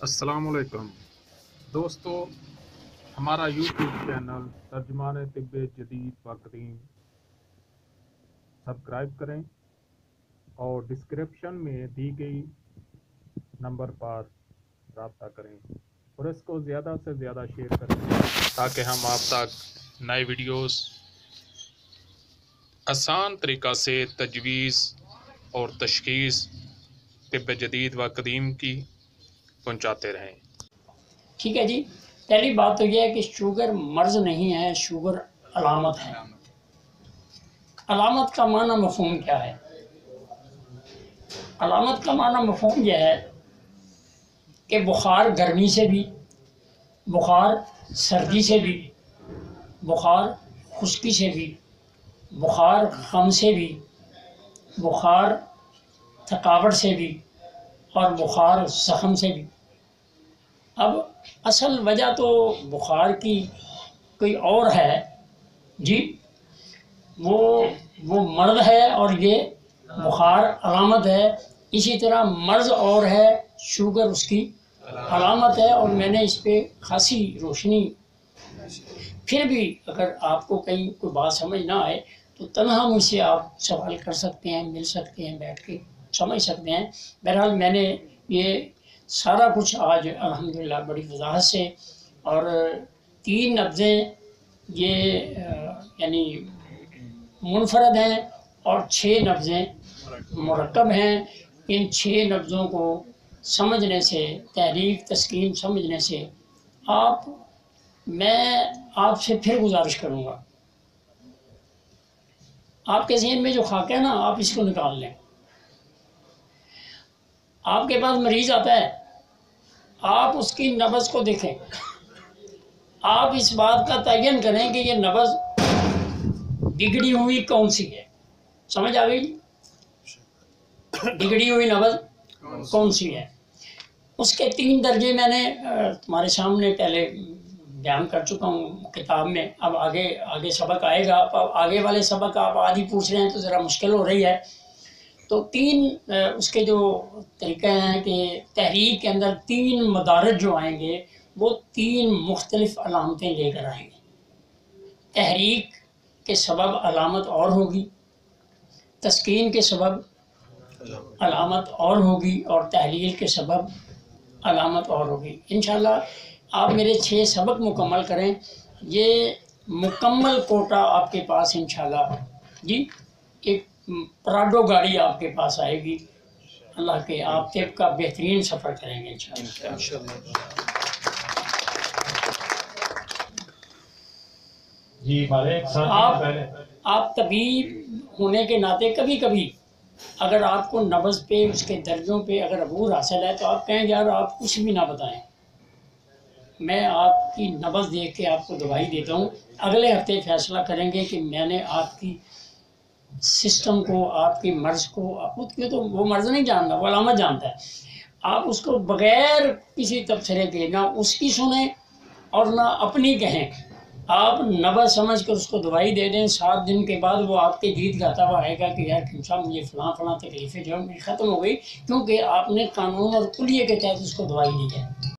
السلام علیکم دوستو، ہمارا یوٹیوب چینل ترجمان طب جدید و قدیم سبسکرائب کریں اور ڈسکرپشن میں دی گئی نمبر پر رابطہ کریں اور اس کو زیادہ سے زیادہ شیئر کریں تاکہ ہم آپ تک نئے ویڈیوز آسان طریقہ سے تجویز اور تشخیص طب جدید و قدیم کی پہنچاتے رہیں۔ ٹھیک ہے جی، پہلی بات تو یہ ہے کہ شوگر مرض نہیں ہے، شوگر علامت ہے۔ علامت کا معنی مفہوم کیا ہے؟ علامت کا معنی مفہوم یہ ہے کہ بخار گرمی سے بھی، بخار سردی سے بھی، بخار خشکی سے بھی، بخار غم سے بھی، بخار تھکاوٹ سے بھی اور بخار زخم سے بھی۔ اب اصل وجہ تو بخار کی کوئی اور ہے جی، وہ مرض ہے اور یہ بخار علامت ہے۔ اسی طرح مرض اور ہے، شوگر اس کی علامت ہے، اور میں نے اس پہ خاصی روشنی، پھر بھی اگر آپ کو کہیں کوئی بات سمجھ نہ آئے تو تنہا مجھ سے آپ سوال کر سکتے ہیں، مل سکتے ہیں، بیٹھ کے سمجھ سکتے ہیں۔ بہرحال میں نے یہ سارا کچھ آج الحمدللہ بڑی وضاحت سے، اور 3 نبضیں یہ یعنی منفرد ہیں اور 6 نبضیں مرکب ہیں۔ ان 6 نبضوں کو سمجھنے سے، تحریک تسکین سمجھنے سے، میں آپ سے پھر گزارش کروں گا، آپ کے ذہن میں جو خاکہ ہے نا، آپ اس کو نکال لیں۔ آپ کے پاس مریض آتا ہے، آپ اس کی نبض کو دیکھیں، آپ اس بات کا تعین کریں کہ یہ نبض بگڑی ہوئی کون سی ہے۔ سمجھ آ گئی؟ بگڑی ہوئی نبض کون سی ہے؟ اس کے 3 درجے میں نے تمہارے سامنے پہلے بیان کر چکا ہوں کتاب میں۔ اب آگے سبق آئے گا، اب آگے والے سبق آپ آدھی پوچھ رہے ہیں تو ذرا مشکل ہو رہی ہے۔ تو 3 اس کے جو طریقے ہیں کہ تحریک کے اندر 3 مدارج جو آئیں گے وہ 3 مختلف علامتیں لے کر آئیں گے۔ تحریک کے سبب علامت اور ہوگی، تسکین کے سبب علامت اور ہوگی، اور تحلیل کے سبب علامت اور ہوگی۔ انشاءاللہ آپ میرے 6 سبق مکمل کریں، یہ مکمل کوٹا آپ کے پاس انشاءاللہ جی ایک پراڈو گاڑی آپ کے پاس آئے گی۔ اللہ کے آپ طب کا بہترین سفر کریں گے انشاءاللہ۔ جی آپ طبیب ہونے کے ناطے کبھی کبھی اگر آپ کو نبض پہ، اس کے درجوں پہ اگر عبور حاصل ہے تو آپ کہیں یار آپ کچھ بھی نہ بتائیں، میں آپ کی نبض دیکھ کے آپ کو دوائی دیتا ہوں، اگلے ہفتے فیصلہ کریں گے کہ میں نے آپ کی سسٹم کو، آپ کی مرض کو، خود کے تو وہ مرض نہیں جانتا، وہ علامت جانتا ہے۔ آپ اس کو بغیر کسی تبصرے کے نہ اس کی سنیں اور نہ اپنی کہیں، آپ نبض سمجھ کر اس کو دوائی دے دیں۔ 7 دن کے بعد وہ آپ کے گیت گاتا ہوا آئے گا کہ یار حکیم صاحب مجھے فلاں تکلیفیں جو ہے میری ختم ہو گئی، کیونکہ آپ نے قانون اور کلیے کے تحت اس کو دوائی دی ہے۔